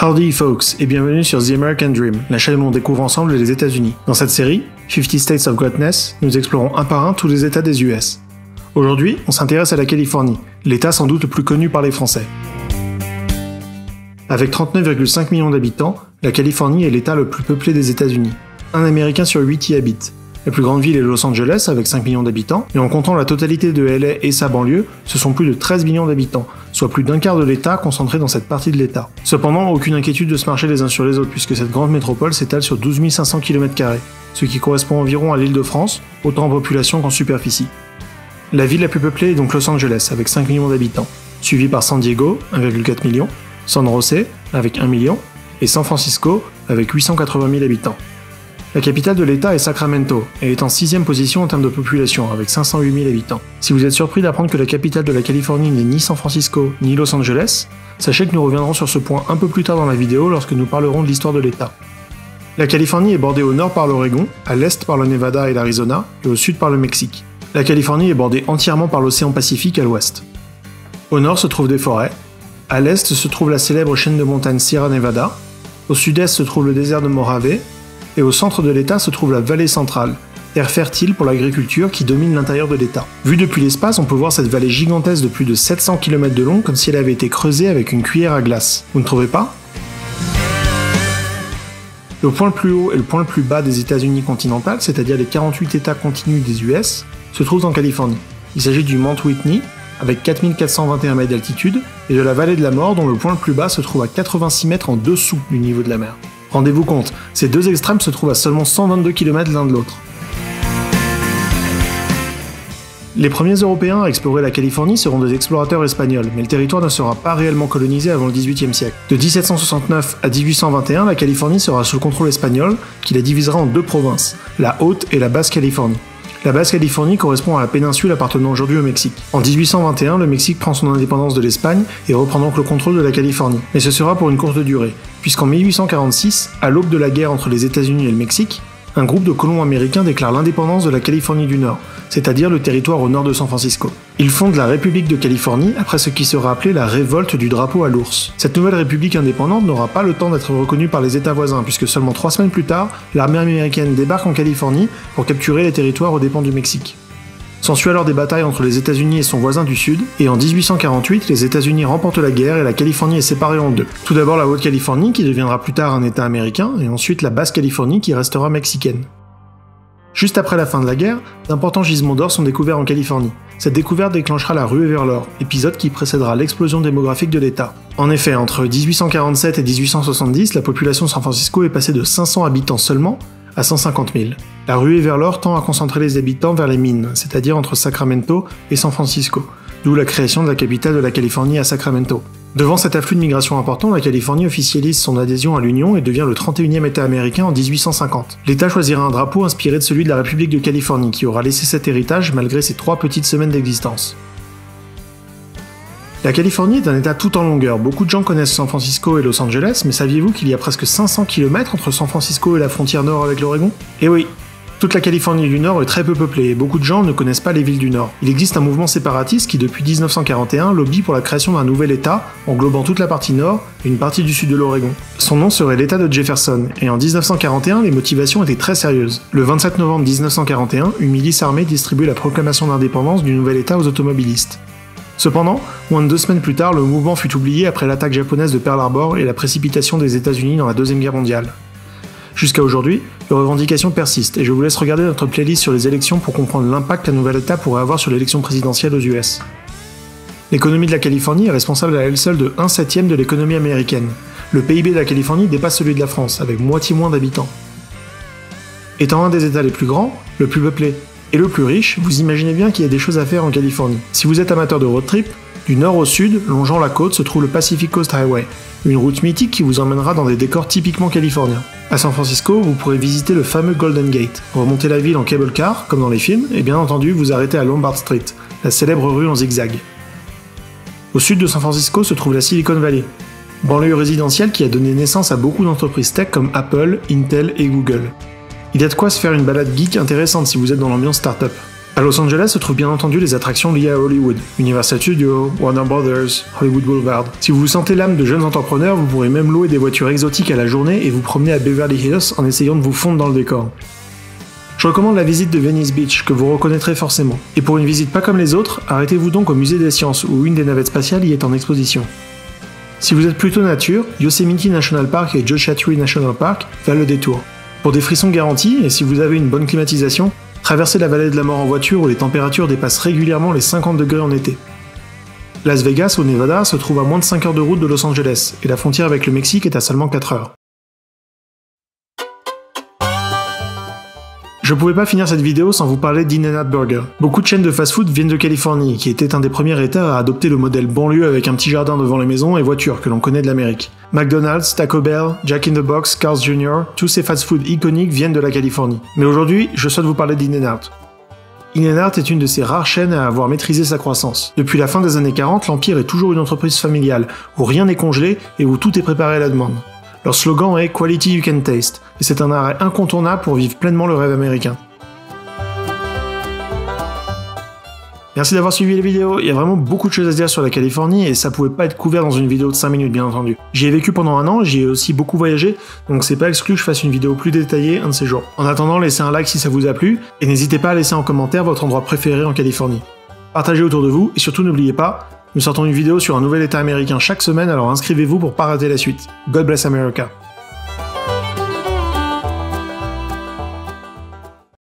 Howdy folks et bienvenue sur The American Dream, la chaîne où on découvre ensemble les États-Unis. Dans cette série, 50 States of Greatness, nous explorons un par un tous les États des US. Aujourd'hui, on s'intéresse à la Californie, l'État sans doute le plus connu par les Français. Avec 39,5 millions d'habitants, la Californie est l'État le plus peuplé des États-Unis. Un Américain sur 8 y habite. La plus grande ville est Los Angeles avec 5 millions d'habitants, et en comptant la totalité de LA et sa banlieue, ce sont plus de 13 millions d'habitants, soit plus d'un quart de l'État concentré dans cette partie de l'État. Cependant, aucune inquiétude de se marcher les uns sur les autres puisque cette grande métropole s'étale sur 12 500 km², ce qui correspond environ à l'Île-de-France, autant en population qu'en superficie. La ville la plus peuplée est donc Los Angeles avec 5 millions d'habitants, suivie par San Diego, 1,4 million, San Jose avec 1 million, et San Francisco avec 880 000 habitants. La capitale de l'État est Sacramento, et est en 6ème position en termes de population, avec 508 000 habitants. Si vous êtes surpris d'apprendre que la capitale de la Californie n'est ni San Francisco, ni Los Angeles, sachez que nous reviendrons sur ce point un peu plus tard dans la vidéo lorsque nous parlerons de l'histoire de l'État. La Californie est bordée au nord par l'Oregon, à l'est par le Nevada et l'Arizona, et au sud par le Mexique. La Californie est bordée entièrement par l'océan Pacifique à l'ouest. Au nord se trouvent des forêts, à l'est se trouve la célèbre chaîne de montagnes Sierra Nevada, au sud-est se trouve le désert de Mojave, et au centre de l'État se trouve la vallée centrale, terre fertile pour l'agriculture qui domine l'intérieur de l'État. Vue depuis l'espace, on peut voir cette vallée gigantesque de plus de 700 km de long comme si elle avait été creusée avec une cuillère à glace. Vous ne trouvez pas ? Le point le plus haut et le point le plus bas des États-Unis continentales, c'est-à-dire les 48 États continus des US, se trouvent en Californie. Il s'agit du Mont Whitney, avec 4421 mètres d'altitude, et de la vallée de la mort dont le point le plus bas se trouve à 86 mètres en dessous du niveau de la mer. Rendez-vous compte, ces deux extrêmes se trouvent à seulement 122 km l'un de l'autre. Les premiers Européens à explorer la Californie seront des explorateurs espagnols, mais le territoire ne sera pas réellement colonisé avant le XVIIIe siècle. De 1769 à 1821, la Californie sera sous le contrôle espagnol, qui la divisera en deux provinces, la Haute et la Basse Californie. La Basse-Californie correspond à la péninsule appartenant aujourd'hui au Mexique. En 1821, le Mexique prend son indépendance de l'Espagne et reprend donc le contrôle de la Californie. Mais ce sera pour une courte durée, puisqu'en 1846, à l'aube de la guerre entre les États-Unis et le Mexique, un groupe de colons américains déclare l'indépendance de la Californie du Nord, c'est-à-dire le territoire au nord de San Francisco. Ils fondent la République de Californie après ce qui sera appelé la révolte du drapeau à l'ours. Cette nouvelle république indépendante n'aura pas le temps d'être reconnue par les États voisins, puisque seulement 3 semaines plus tard, l'armée américaine débarque en Californie pour capturer les territoires aux dépens du Mexique. S'ensuit alors des batailles entre les États-Unis et son voisin du Sud, et en 1848, les États-Unis remportent la guerre et la Californie est séparée en deux. Tout d'abord la Haute-Californie, qui deviendra plus tard un État américain, et ensuite la Basse-Californie, qui restera mexicaine. Juste après la fin de la guerre, d'importants gisements d'or sont découverts en Californie. Cette découverte déclenchera la ruée vers l'or, épisode qui précédera l'explosion démographique de l'État. En effet, entre 1847 et 1870, la population de San Francisco est passée de 500 habitants seulement à 150 000. La ruée vers l'or tend à concentrer les habitants vers les mines, c'est-à-dire entre Sacramento et San Francisco, d'où la création de la capitale de la Californie à Sacramento. Devant cet afflux de migration important, la Californie officialise son adhésion à l'Union et devient le 31e État américain en 1850. L'État choisira un drapeau inspiré de celui de la République de Californie, qui aura laissé cet héritage malgré ses 3 petites semaines d'existence. La Californie est un État tout en longueur. Beaucoup de gens connaissent San Francisco et Los Angeles, mais saviez-vous qu'il y a presque 500 km entre San Francisco et la frontière nord avec l'Oregon ? Eh oui, toute la Californie du Nord est très peu peuplée et beaucoup de gens ne connaissent pas les villes du Nord. Il existe un mouvement séparatiste qui, depuis 1941, lobby pour la création d'un nouvel État englobant toute la partie nord et une partie du sud de l'Oregon. Son nom serait l'État de Jefferson, et en 1941, les motivations étaient très sérieuses. Le 27 novembre 1941, une milice armée distribue la proclamation d'indépendance du nouvel État aux automobilistes. Cependant, moins de 2 semaines plus tard, le mouvement fut oublié après l'attaque japonaise de Pearl Harbor et la précipitation des États-Unis dans la Deuxième Guerre mondiale. Jusqu'à aujourd'hui, les revendications persistent, et je vous laisse regarder notre playlist sur les élections pour comprendre l'impact qu'un nouvel État pourrait avoir sur l'élection présidentielle aux US. L'économie de la Californie est responsable à elle seule de 1/7 de l'économie américaine. Le PIB de la Californie dépasse celui de la France, avec moitié moins d'habitants. Étant un des États les plus grands, le plus peuplé et le plus riche, vous imaginez bien qu'il y a des choses à faire en Californie. Si vous êtes amateur de road trip, du nord au sud, longeant la côte, se trouve le Pacific Coast Highway, une route mythique qui vous emmènera dans des décors typiquement californiens. À San Francisco, vous pourrez visiter le fameux Golden Gate, remonter la ville en cable car, comme dans les films, et bien entendu vous arrêter à Lombard Street, la célèbre rue en zigzag. Au sud de San Francisco se trouve la Silicon Valley, banlieue résidentielle qui a donné naissance à beaucoup d'entreprises tech comme Apple, Intel et Google. Il y a de quoi se faire une balade geek intéressante si vous êtes dans l'ambiance startup. À Los Angeles se trouvent bien entendu les attractions liées à Hollywood, Universal Studios, Warner Brothers, Hollywood Boulevard. Si vous vous sentez l'âme de jeunes entrepreneurs, vous pourrez même louer des voitures exotiques à la journée et vous promener à Beverly Hills en essayant de vous fondre dans le décor. Je recommande la visite de Venice Beach, que vous reconnaîtrez forcément. Et pour une visite pas comme les autres, arrêtez-vous donc au musée des sciences où une des navettes spatiales y est en exposition. Si vous êtes plutôt nature, Yosemite National Park et Joshua Tree National Park valent le détour. Pour des frissons garantis, et si vous avez une bonne climatisation, traversez la vallée de la mort en voiture où les températures dépassent régulièrement les 50 degrés en été. Las Vegas, au Nevada, se trouve à moins de 5 heures de route de Los Angeles, et la frontière avec le Mexique est à seulement 4 heures. Je pouvais pas finir cette vidéo sans vous parler d'In-N-Out Burger. Beaucoup de chaînes de fast-food viennent de Californie, qui était un des premiers États à adopter le modèle banlieue avec un petit jardin devant les maisons et voitures que l'on connaît de l'Amérique. McDonald's, Taco Bell, Jack in the Box, Carl's Jr., tous ces fast-food iconiques viennent de la Californie. Mais aujourd'hui, je souhaite vous parler d'In-N-Out. In-N-Out est une de ces rares chaînes à avoir maîtrisé sa croissance. Depuis la fin des années 40, l'Empire est toujours une entreprise familiale, où rien n'est congelé et où tout est préparé à la demande. Leur slogan est « Quality you can taste », et c'est un arrêt incontournable pour vivre pleinement le rêve américain. Merci d'avoir suivi la vidéo, il y a vraiment beaucoup de choses à se dire sur la Californie et ça pouvait pas être couvert dans une vidéo de 5 minutes bien entendu. J'y ai vécu pendant un an, j'y ai aussi beaucoup voyagé, donc c'est pas exclu que je fasse une vidéo plus détaillée un de ces jours. En attendant, laissez un like si ça vous a plu, et n'hésitez pas à laisser en commentaire votre endroit préféré en Californie. Partagez autour de vous, et surtout n'oubliez pas, nous sortons une vidéo sur un nouvel état américain chaque semaine, alors inscrivez-vous pour pas rater la suite. God bless America.